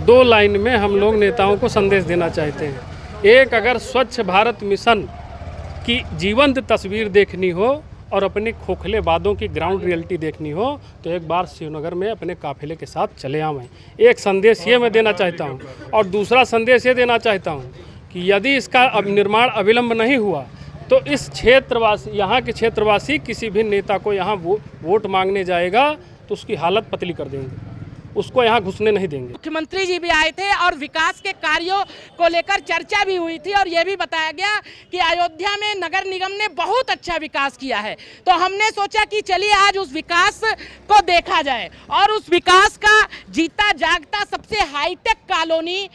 दो लाइन में हम लोग नेताओं को संदेश देना चाहते हैं। एक, अगर स्वच्छ भारत मिशन की जीवंत तस्वीर देखनी हो और अपने खोखले वादों की ग्राउंड रियलिटी देखनी हो तो एक बार शिवनगर में अपने काफिले के साथ चले आवें। एक संदेश ये मैं देना चाहता हूँ। और दूसरा संदेश ये देना चाहता हूँ कि यदि इसका अब निर्माण अविलंब नहीं हुआ तो इस क्षेत्रवासी, यहाँ के क्षेत्रवासी किसी भी नेता को यहाँ वोट मांगने जाएगा तो उसकी हालत पतली कर देंगे, उसको यहाँ घुसने नहीं देंगे। मुख्यमंत्री जी भी आए थे और विकास के कार्यों को लेकर चर्चा भी हुई थी और ये भी बताया गया कि अयोध्या में नगर निगम ने बहुत अच्छा विकास किया है। तो हमने सोचा कि चलिए आज उस विकास को देखा जाए और उस विकास का जीता जागता सबसे हाईटेक कॉलोनी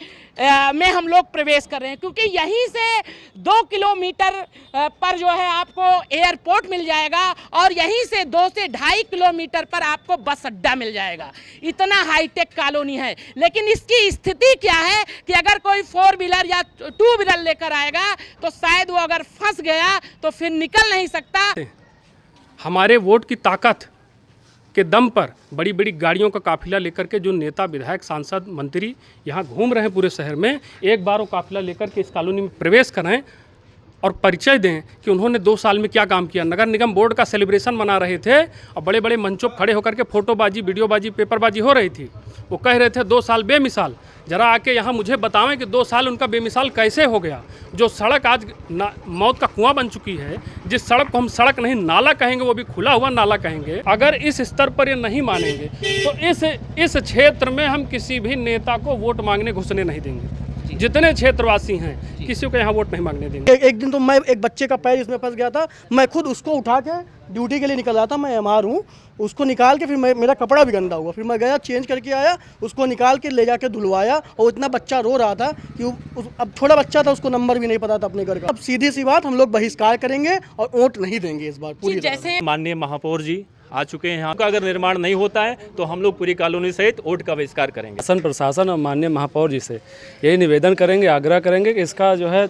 में हम लोग प्रवेश कर रहे हैं, क्योंकि यहीं से 2 किलोमीटर पर जो है आपको एयरपोर्ट मिल जाएगा और यहीं से 2 से 2.5 किलोमीटर पर आपको बस अड्डा मिल जाएगा। इतना हाईटेक कॉलोनी है, लेकिन इसकी स्थिति क्या है कि अगर कोई 4 व्हीलर या 2 व्हीलर लेकर आएगा तो शायद वो अगर फंस गया तो फिर निकल नहीं सकता। हमारे वोट की ताकत के दम पर बड़ी बड़ी गाड़ियों का काफिला लेकर के जो नेता, विधायक, सांसद, मंत्री यहाँ घूम रहे हैं पूरे शहर में, एक बार वो काफिला लेकर के इस कॉलोनी में प्रवेश करें और परिचय दें कि उन्होंने 2 साल में क्या काम किया। नगर निगम बोर्ड का सेलिब्रेशन मना रहे थे और बड़े बड़े मंचों पर खड़े होकर के फोटोबाजी, वीडियोबाजी, पेपरबाजी हो रही थी। वो कह रहे थे 2 साल बेमिसाल। जरा आके यहाँ मुझे बतावें कि 2 साल उनका बेमिसाल कैसे हो गया। जो सड़क आज मौत का कुआं बन चुकी है, जिस सड़क को हम सड़क नहीं नाला कहेंगे, वो भी खुला हुआ नाला कहेंगे, अगर इस स्तर पर ये नहीं मानेंगे तो इस क्षेत्र में हम किसी भी नेता को वोट मांगने घुसने नहीं देंगे। जितने क्षेत्रवासी हैं किसी को यहाँ वोट नहीं मांगने देंगे। एक दिन तो मैं एक बच्चे का पैर इसमें फंस गया था, मैं खुद उसको उठा के ड्यूटी के लिए निकल रहा था, मैं एमआर हूँ, उसको निकाल के फिर मेरा कपड़ा भी गंदा हुआ, फिर मैं गया चेंज करके आया, उसको निकाल के ले जाके धुलवाया और इतना बच्चा रो रहा था कि अब छोटा बच्चा था, उसको नंबर भी नहीं पता था अपने घर का। अब सीधी सी बात, हम लोग बहिष्कार करेंगे और वोट नहीं देंगे इस बार पूरी। जैसे माननीय महापौर जी आ चुके हैं यहाँ का, अगर निर्माण नहीं होता है तो हम लोग पूरी कॉलोनी सहित वोट का बहिष्कार करेंगे। शासन, प्रशासन और माननीय महापौर जी से यही निवेदन करेंगे, आग्रह करेंगे कि इसका जो है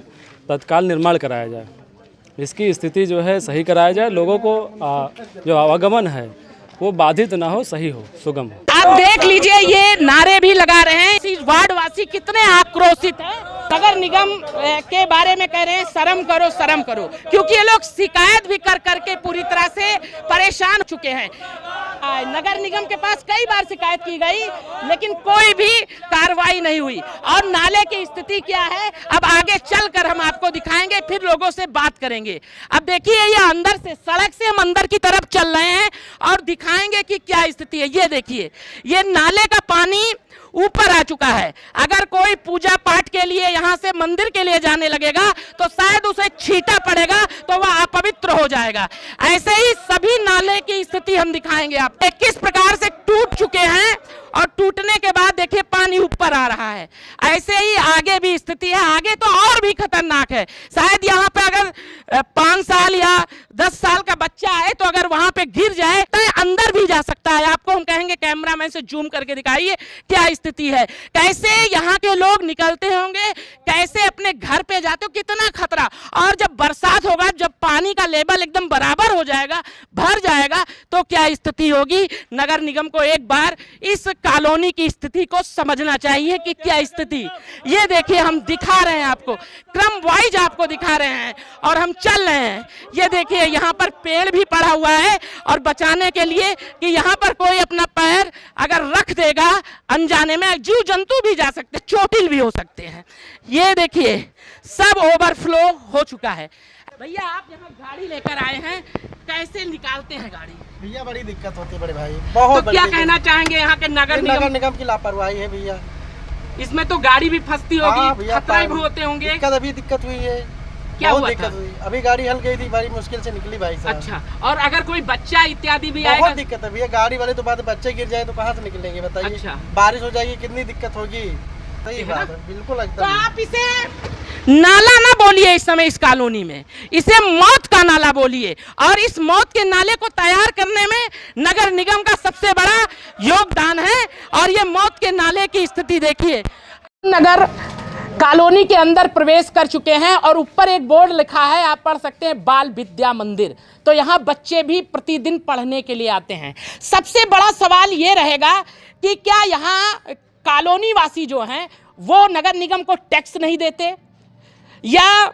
तत्काल निर्माण कराया जाए, इसकी स्थिति जो है सही कराया जाए, लोगों को जो आवागमन है वो बाधित ना हो, सही हो, सुगम हो। आप देख लीजिए ये नारे भी लगा रहे हैं। वार्ड वासी कितने आक्रोशित हैं, नगर निगम के बारे में कह रहे हैं शर्म करो, शर्म करो, क्योंकि ये लोग शिकायत भी कर करके पूरी तरह से परेशान हो चुके हैं। नगर निगम के पास कई बार शिकायत की गई लेकिन कोई भी कार्रवाई नहीं हुई। और नाले की स्थिति क्या है अब आगे चलकर हम आपको दिखाएंगे, फिर लोगों से बात करेंगे। अब देखिए ये अंदर से, सड़क से हम अंदर की तरफ चल रहे हैं और दिखाएंगे कि क्या स्थिति है। ये देखिए, ये नाले का पानी ऊपर आ चुका है। अगर कोई पूजा पाठ के लिए यहाँ से मंदिर के लिए जाने लगेगा तो शायद उसे छींटा पड़ेगा तो वह अपवित्र हो जाएगा। ऐसे ही सभी नाले की स्थिति हम दिखाएंगे आपको, किस प्रकार से टूट चुके हैं और टूटने के बाद देखिए पानी ऊपर आ रहा है। ऐसे ही आगे भी स्थिति है, आगे तो और भी खतरनाक है। शायद यहाँ पे अगर 5 साल या 10 साल का बच्चा आए तो अगर वहां पे गिर जाए तो अंदर भी जा सकता है। आपको हम कहेंगे कैमरामैन से जूम करके दिखाइए क्या स्थिति है, कैसे यहाँ के लोग निकलते होंगे, कैसे अपने घर पे जाते हो, कितना खतरा। और जब बरसात होगा, जब पानी का लेवल एकदम बराबर हो जाएगा, भर जाएगा, तो क्या स्थिति होगी। नगर निगम को एक बार इस कॉलोनी की स्थिति को समझना चाहिए कि क्या स्थिति। ये देखिए हम दिखा रहे हैं आपको, क्रम वाइज आपको दिखा रहे हैं और हम चल रहे हैं। ये देखिए यहाँ पर पेड़ भी पड़ा हुआ है और बचाने के लिए कि यहाँ पर कोई अपना पैर अगर रख देगा अनजाने में, जीव जंतु भी जा सकते, चोटिल भी हो सकते हैं। ये देखिए सब ओवरफ्लो हो चुका है। भैया आप यहाँ गाड़ी लेकर आए हैं, कैसे निकालते हैं गाड़ी? भैया बड़ी दिक्कत होती है बड़े भाई, बहुत। तो क्या कहना चाहेंगे यहाँ के नगर निगम की लापरवाही है भैया। इसमें तो गाड़ी भी फंसती होगी, खतरे भी होते होंगे। अभी दिक्कत हुई है, क्या हुआ था? अभी गाड़ी हल गई थी, बड़ी मुश्किल से निकली भाई साहब। अच्छा, और अगर कोई बच्चा इत्यादि भी आएगा? बहुत दिक्कत है भैया, गाड़ी वाले तो बात है, बच्चे गिर जाए तो कहाँ से निकलेंगे बताइए। अच्छा। बारिश हो जाएगी कितनी दिक्कत होगी। सही बात है, बिल्कुल लगता है। तो आप इसे नाला ना बोलिए इस समय इस कॉलोनी में, इसे मौत का नाला बोलिए। और इस मौत के नाले को तैयार करने में नगर निगम का सबसे बड़ा योगदान है। और ये मौत के नाले की स्थिति देखिए। नगर कॉलोनी के अंदर प्रवेश कर चुके हैं और ऊपर एक बोर्ड लिखा है, आप पढ़ सकते हैं, बाल विद्या मंदिर। तो यहाँ बच्चे भी प्रतिदिन पढ़ने के लिए आते हैं। सबसे बड़ा सवाल ये रहेगा कि क्या यहाँ कॉलोनी वासी जो हैं वो नगर निगम को टैक्स नहीं देते, या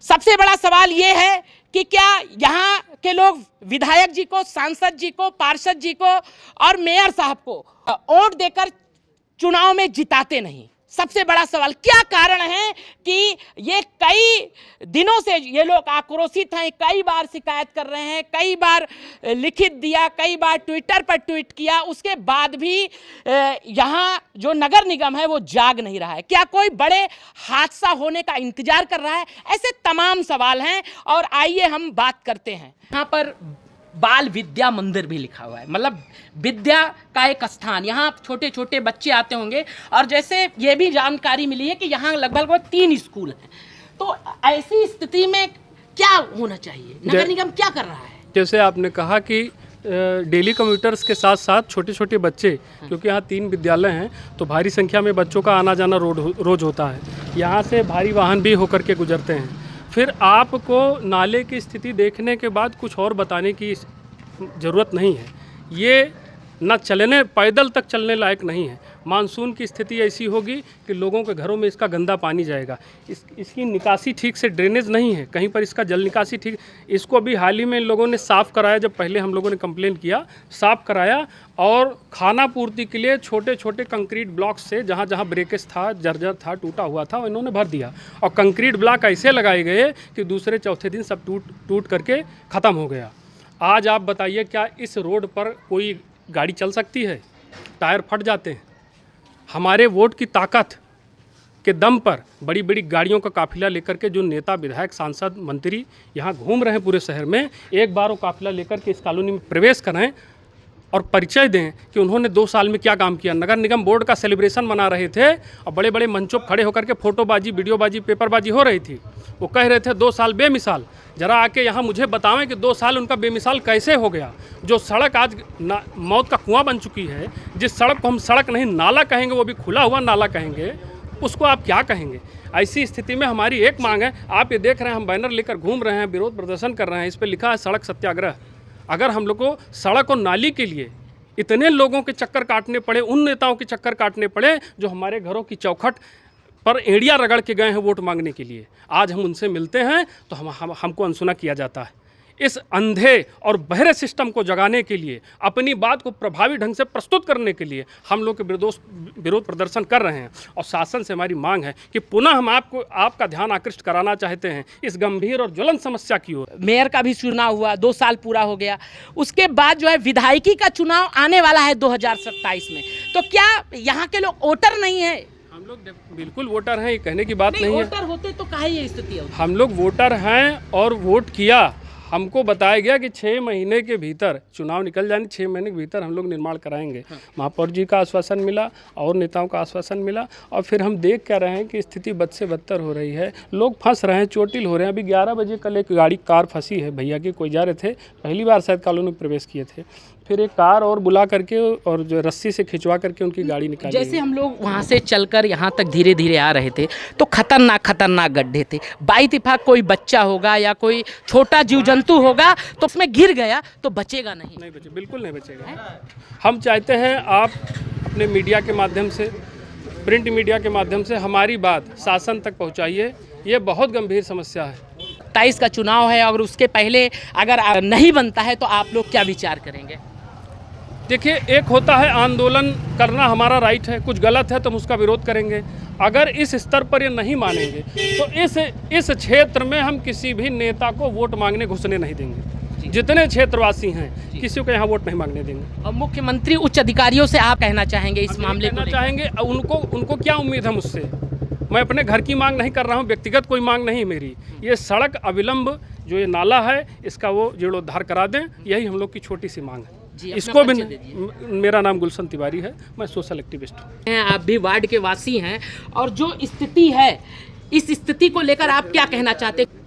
सबसे बड़ा सवाल ये है कि क्या यहाँ के लोग विधायक जी को, सांसद जी को, पार्षद जी को और मेयर साहब को वोट देकर चुनाव में जिताते नहीं। सबसे बड़ा सवाल क्या कारण है कि ये कई दिनों से ये लोग आक्रोशित हैं, कई बार शिकायत कर रहे हैं, कई बार लिखित दिया, कई बार ट्विटर पर ट्वीट किया, उसके बाद भी यहाँ जो नगर निगम है वो जाग नहीं रहा है। क्या कोई बड़े हादसा होने का इंतजार कर रहा है? ऐसे तमाम सवाल हैं और आइए हम बात करते हैं। यहाँ पर बाल विद्या मंदिर भी लिखा हुआ है, मतलब विद्या का एक स्थान। यहाँ छोटे छोटे बच्चे आते होंगे और जैसे ये भी जानकारी मिली है कि यहाँ लगभग 3 स्कूल हैं। तो ऐसी स्थिति में क्या होना चाहिए? नगर निगम क्या कर रहा है? जैसे आपने कहा कि डेली कम्यूटर्स के साथ साथ छोटे छोटे बच्चे, क्योंकि यहाँ 3 विद्यालय हैं तो भारी संख्या में बच्चों का आना जाना रोज होता है। यहाँ से भारी वाहन भी होकर के गुजरते हैं। फिर आपको नाले की स्थिति देखने के बाद कुछ और बताने की ज़रूरत नहीं है। ये न चलने, पैदल तक चलने लायक नहीं है। मानसून की स्थिति ऐसी होगी कि लोगों के घरों में इसका गंदा पानी जाएगा। इसकी निकासी ठीक से, ड्रेनेज नहीं है कहीं पर, इसका जल निकासी ठीक। इसको अभी हाल ही में इन लोगों ने साफ़ कराया, जब पहले हम लोगों ने कंप्लेंट किया, साफ़ कराया और खाना पूर्ति के लिए छोटे छोटे कंक्रीट ब्लॉक से जहाँ जहाँ ब्रेकेज था, जर्जर था, टूटा हुआ था, इन्होंने भर दिया। और कंक्रीट ब्लॉक ऐसे लगाए गए कि दूसरे चौथे दिन सब टूट करके ख़त्म हो गया। आज आप बताइए, क्या इस रोड पर कोई गाड़ी चल सकती है? टायर फट जाते हैं। हमारे वोट की ताकत के दम पर बड़ी बड़ी गाड़ियों का काफिला लेकर के जो नेता, विधायक, सांसद, मंत्री यहाँ घूम रहे हैं पूरे शहर में, एक बार वो काफिला लेकर के इस कॉलोनी में प्रवेश करें और परिचय दें कि उन्होंने 2 साल में क्या काम किया। नगर निगम बोर्ड का सेलिब्रेशन मना रहे थे और बड़े बड़े मंचों पर खड़े होकर के फोटोबाजी, वीडियोबाजी, पेपरबाजी हो रही थी। वो कह रहे थे 2 साल बेमिसाल। जरा आके यहाँ मुझे बतावें कि 2 साल उनका बेमिसाल कैसे हो गया। जो सड़क आज मौत का कुआं बन चुकी है, जिस सड़क को हम सड़क नहीं नाला कहेंगे, वो भी खुला हुआ नाला कहेंगे, उसको आप क्या कहेंगे? ऐसी स्थिति में हमारी एक मांग है। आप ये देख रहे हैं, हम बैनर लेकर घूम रहे हैं, विरोध प्रदर्शन कर रहे हैं, इस पर लिखा है सड़क सत्याग्रह। अगर हम लोग को सड़क और नाली के लिए इतने लोगों के चक्कर काटने पड़े, उन नेताओं के चक्कर काटने पड़े जो हमारे घरों की चौखट पर एड़ियाँ रगड़ के गए हैं वोट मांगने के लिए, आज हम उनसे मिलते हैं तो हमको अनसुना किया जाता है। इस अंधे और बहरे सिस्टम को जगाने के लिए, अपनी बात को प्रभावी ढंग से प्रस्तुत करने के लिए हम लोग विरोध प्रदर्शन कर रहे हैं। और शासन से हमारी मांग है कि पुनः हम आपका ध्यान आकृष्ट कराना चाहते हैं इस गंभीर और ज्वलंत समस्या की ओर। मेयर का भी चुनाव हुआ, 2 साल पूरा हो गया, उसके बाद जो है विधायकी का चुनाव आने वाला है 2027 में। तो क्या यहाँ के लोग वोटर नहीं है? हम लोग बिल्कुल वोटर हैं, ये कहने की बात नहीं है। वोटर होते तो काहे ये स्थिति होती? हम लोग वोटर हैं और वोट किया। हमको बताया गया कि 6 महीने के भीतर चुनाव निकल जाने, 6 महीने के भीतर हम लोग निर्माण कराएंगे। महापौर जी का आश्वासन मिला और नेताओं का आश्वासन मिला, और फिर हम देख क्या रहे हैं कि स्थिति बद से बदतर हो रही है। लोग फंस रहे हैं, चोटिल हो रहे हैं। अभी 11 बजे कल एक कार फंसी है, भैया की कोई जा रहे थे, पहली बार शायद कॉलोनी में प्रवेश किए थे, फिर एक कार और बुला करके और जो रस्सी से खिंचवा करके उनकी गाड़ी निकाली। जैसे हम लोग वहाँ से चलकर यहाँ तक धीरे धीरे आ रहे थे तो खतरनाक गड्ढे थे। बाइत्तेफाक कोई बच्चा होगा या कोई छोटा जीव जंतु होगा तो उसमें गिर गया तो बचेगा नहीं बचे, बिल्कुल नहीं बचेगा। हम चाहते हैं आप अपने मीडिया के माध्यम से, प्रिंट मीडिया के माध्यम से हमारी बात शासन तक पहुँचाइए। ये बहुत गंभीर समस्या है। 27 का चुनाव है, अगर उसके पहले अगर नहीं बनता है तो आप लोग क्या विचार करेंगे? देखिए, एक होता है आंदोलन करना, हमारा राइट है, कुछ गलत है तो हम उसका विरोध करेंगे। अगर इस स्तर पर ये नहीं मानेंगे तो इस क्षेत्र में हम किसी भी नेता को वोट मांगने घुसने नहीं देंगे। जितने क्षेत्रवासी हैं किसी को यहाँ वोट नहीं मांगने देंगे। और मुख्यमंत्री, उच्च अधिकारियों से आप कहना चाहेंगे इस मामले को? चाहेंगे उनको क्या उम्मीद है मुझसे? मैं अपने घर की मांग नहीं कर रहा हूँ, व्यक्तिगत कोई मांग नहीं मेरी। ये सड़क अविलंब जो ये नाला है इसका वो जीर्णोद्धार करा दें, यही हम लोग की छोटी सी मांग है। इसको भी मेरा नाम गुलशन तिवारी है, मैं सोशल एक्टिविस्ट हूँ। आप भी वार्ड के वासी हैं और जो स्थिति है, इस स्थिति को लेकर आप क्या कहना चाहते हैं?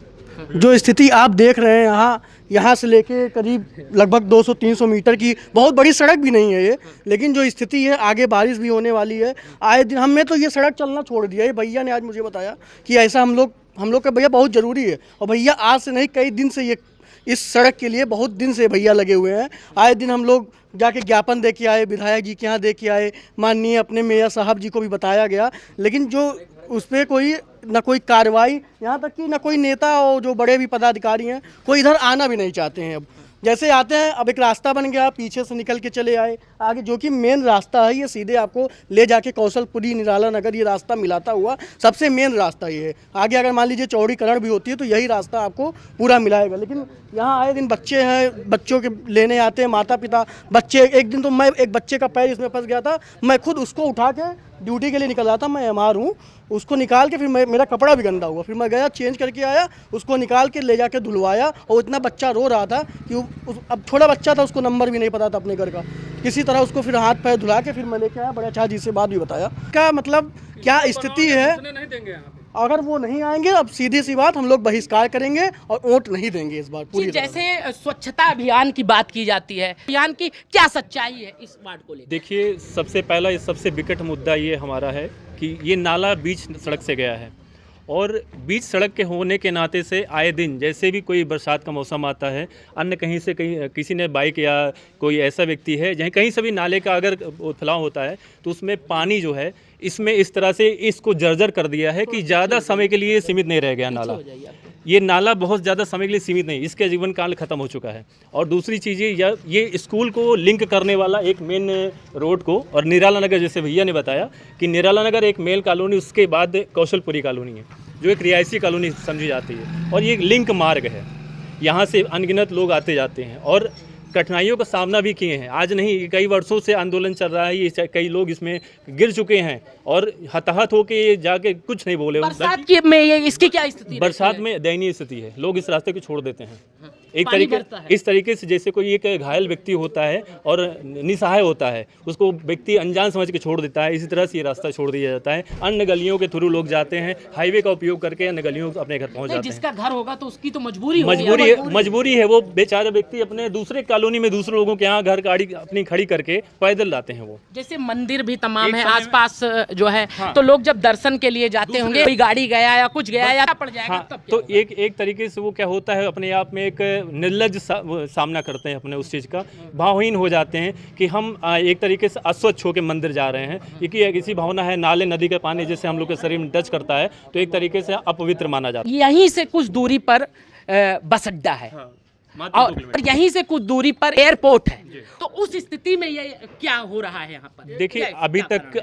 जो स्थिति आप देख रहे हैं, यहाँ से लेके करीब लगभग 200-300 मीटर की बहुत बड़ी सड़क भी नहीं है ये, लेकिन जो स्थिति है, आगे बारिश भी होने वाली है। आए दिन हमने तो ये सड़क चलना छोड़ दिया है। भैया ने आज मुझे बताया कि ऐसा हम लोग का भैया बहुत ज़रूरी है, और भैया आज से नहीं कई दिन से इस सड़क के लिए बहुत दिन से भैया लगे हुए हैं। आए दिन हम लोग जाके ज्ञापन दे के आए, विधायक जी के यहाँ दे के आए, माननीय अपने मेयर साहब जी को भी बताया गया, लेकिन जो उस पर कोई ना कोई कार्रवाई, यहाँ तक कि ना कोई नेता और जो बड़े भी पदाधिकारी हैं कोई इधर आना भी नहीं चाहते हैं। अब जैसे आते हैं, अब एक रास्ता बन गया, पीछे से निकल के चले आए आगे, जो कि मेन रास्ता है, ये सीधे आपको ले जाके कौशलपुरी निराला नगर ये रास्ता मिलाता हुआ सबसे मेन रास्ता ये है। आगे अगर मान लीजिए चौड़ीकरण भी होती है तो यही रास्ता आपको पूरा मिलाएगा, लेकिन यहाँ आए दिन बच्चे हैं, बच्चों के लेने आते हैं माता पिता, बच्चे। एक दिन तो मैं एक बच्चे का पैर इसमें फंस गया था, मैं खुद उसको उठा के ड्यूटी के लिए निकल रहा था, मैं एमआर हूँ, उसको निकाल के फिर मेरा कपड़ा भी गंदा हुआ, फिर मैं गया चेंज करके आया, उसको निकाल के ले जाके धुलवाया, और इतना बच्चा रो रहा था कि अब छोटा बच्चा था, उसको नंबर भी नहीं पता था अपने घर का, किसी तरह उसको फिर हाथ पैर धुला के फिर मैं लेके आया, बड़े अच्छा जी से बात भी बताया क्या मतलब क्या स्थिति है। नहीं देंगे यहाँ पे। अगर वो नहीं आएंगे, अब सीधी सी बात, हम लोग बहिष्कार करेंगे और वोट नहीं देंगे इस बार पूरी तरह। जैसे स्वच्छता अभियान की बात की जाती है, अभियान की क्या सच्चाई है इस वार्ड को लेकर? देखिए, सबसे पहला सबसे विकट मुद्दा ये हमारा है कि ये नाला बीच सड़क से गया है, और बीच सड़क के होने के नाते से आए दिन जैसे भी कोई बरसात का मौसम आता है, अन्य कहीं से कहीं किसी ने बाइक या कोई ऐसा व्यक्ति है जहाँ कहीं से भी नाले का अगर उथलाव होता है तो उसमें पानी जो है इसमें इस तरह से इसको जर्जर कर दिया है कि ज़्यादा समय के लिए सीमित नहीं रह गया नाला। ये नाला बहुत ज़्यादा समय के लिए सीमित नहीं, इसका जीवन काल खत्म हो चुका है। और दूसरी चीज़ ये स्कूल को लिंक करने वाला एक मेन रोड को, और निराला नगर, जैसे भैया ने बताया कि निराला नगर एक मेल कॉलोनी, उसके बाद कौशलपुरी कॉलोनी है जो एक रिहायशी कॉलोनी समझी जाती है, और ये एक लिंक मार्ग है, यहाँ से अनगिनत लोग आते जाते हैं और कठिनाइयों का सामना भी किए हैं। आज नहीं, कई वर्षों से आंदोलन चल रहा है, ये कई लोग इसमें गिर चुके हैं और हताहत होके ये जाके कुछ नहीं बोले। बरसात की में ये इसकी क्या स्थिति? बरसात में दयनीय स्थिति है, लोग इस रास्ते को छोड़ देते हैं एक तरीके इस तरीके से, जैसे कोई एक घायल व्यक्ति होता है और निसहाय होता है, उसको व्यक्ति अनजान समझ के छोड़ देता है, इसी तरह से ये रास्ता छोड़ दिया जाता है। अन्य गलियों के थ्रू लोग जाते हैं, हाईवे का उपयोग करके अन्य गलियों अपने घर पहुंच जाते हैं। जिसका घर होगा तो उसकी तो मजबूरी है, वो बेचारे व्यक्ति अपने दूसरे कॉलोनी में दूसरे लोगों के यहाँ घर गाड़ी अपनी खड़ी करके पैदल लाते हैं। वो जैसे मंदिर भी तमाम है आसपास जो है, तो लोग जब दर्शन के लिए जाते होंगे, कोई गाड़ी गया या कुछ गया या पड़ जाएगा, तब तो एक तरीके से वो क्या होता है, अपने आप में एक निर्लज सामना करते हैं अपने उस चीज़ का, भावहीन हो जाते हैं कि हम एक तरीके से अस्वच्छ होकर मंदिर जा रहे हैं। क्योंकि एक ऐसी भावना है, नाले नदी का पानी जैसे हम लोग के शरीर में टच करता है तो एक तरीके से अपवित्र माना जाता है। यहीं से कुछ दूरी पर बस अड्डा है, और यहीं से कुछ दूरी पर एयरपोर्ट है, तो उस स्थिति में ये क्या हो रहा है यहाँ पर? देखिए,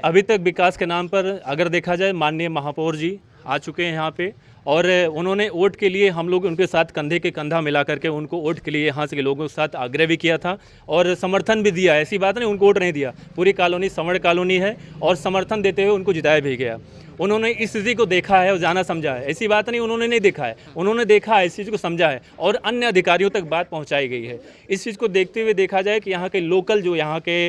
अभी तक विकास के नाम पर अगर देखा जाए, माननीय महापौर जी आ चुके हैं यहाँ पे, और उन्होंने वोट के लिए हम लोग उनके साथ कंधे के कंधा मिला करके उनको वोट के लिए यहाँ से लोगों के साथ आग्रह भी किया था और समर्थन भी दिया। ऐसी बात नहीं उनको वोट नहीं दिया, पूरी कॉलोनी समर कॉलोनी है और समर्थन देते हुए उनको जिताया भी गया। उन्होंने इस स्थिति को देखा है और जाना समझा है, ऐसी बात नहीं उन्होंने नहीं देखा है, उन्होंने देखा है, इस चीज़ को समझा है और अन्य अधिकारियों तक बात पहुंचाई गई है। इस चीज़ को देखते हुए देखा जाए कि यहाँ के लोकल जो यहाँ के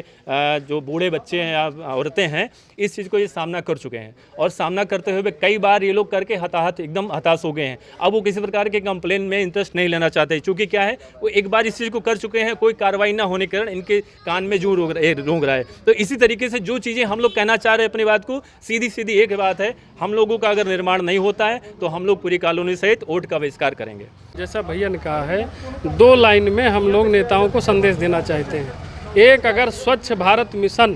जो बूढ़े बच्चे हैं या औरतें हैं, इस चीज़ को ये सामना कर चुके हैं और सामना करते हुए कई बार ये लोग करके एकदम हताश हो गए हैं। अब वो किसी प्रकार के कंप्लेन में इंटरेस्ट नहीं लेना चाहते, क्योंकि क्या है, वो एक बार इस चीज़ को कर चुके हैं, कोई कार्रवाई ना होने के कारण इनके कान में जूं रोंग रहा है। तो इसी तरीके से जो चीज़ें हम लोग कहना चाह रहे हैं अपनी बात को, सीधी सीधी एक बात है, हम लोगों का अगर निर्माण नहीं होता है तो हम लोग पूरी कॉलोनी सहित वोट का बहिष्कार करेंगे। जैसा भैया ने कहा है, 2 लाइन में हम लोग नेताओं को संदेश देना चाहते हैं। एक, अगर स्वच्छ भारत मिशन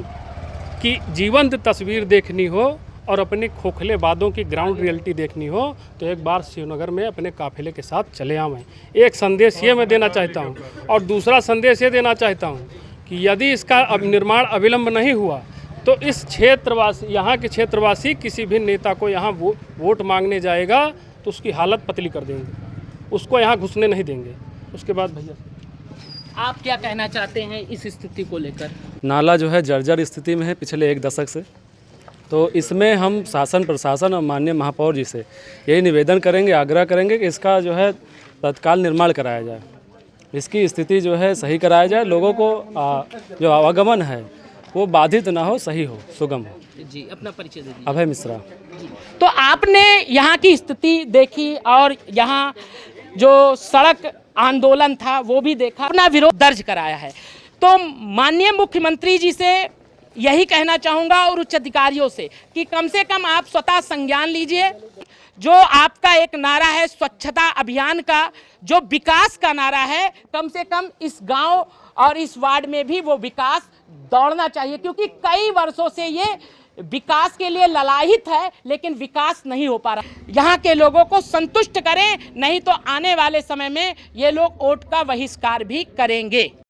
की जीवंत तस्वीर देखनी हो और अपने खोखले वादों की ग्राउंड रियलिटी देखनी हो तो एक बार शिवनगर में अपने काफिले के साथ चले आवें। एक संदेश ये मैं देना चाहता हूँ, और दूसरा संदेश ये देना चाहता हूँ कि यदि इसका निर्माण अविलंब नहीं हुआ तो इस क्षेत्रवासी, यहाँ के क्षेत्रवासी किसी भी नेता को यहाँ वोट मांगने जाएगा तो उसकी हालत पतली कर देंगे, उसको यहाँ घुसने नहीं देंगे। उसके बाद भैया आप क्या कहना चाहते हैं इस स्थिति को लेकर? नाला जो है जर्जर स्थिति में है पिछले 1 दशक से, तो इसमें हम शासन प्रशासन और माननीय महापौर जी से यही निवेदन करेंगे, आग्रह करेंगे कि इसका जो है तत्काल निर्माण कराया जाए, इसकी स्थिति जो है सही कराया जाए, लोगों को जो आवागमन है वो बाधित ना हो, सही हो, सुगम हो। जी, अपना परिचय दे दीजिए। अभय मिश्रा। तो आपने यहाँ की स्थिति देखी और यहाँ जो सड़क आंदोलन था वो भी देखा, अपना विरोध दर्ज कराया है। तो माननीय मुख्यमंत्री जी से यही कहना चाहूँगा और उच्च अधिकारियों से कि कम से कम आप स्वतः संज्ञान लीजिए। जो आपका एक नारा है स्वच्छता अभियान का, जो विकास का नारा है, कम से कम इस गांव और इस वार्ड में भी वो विकास दौड़ना चाहिए, क्योंकि कई वर्षों से ये विकास के लिए ललायित है लेकिन विकास नहीं हो पा रहा। यहाँ के लोगों को संतुष्ट करें, नहीं तो आने वाले समय में ये लोग वोट का बहिष्कार भी करेंगे।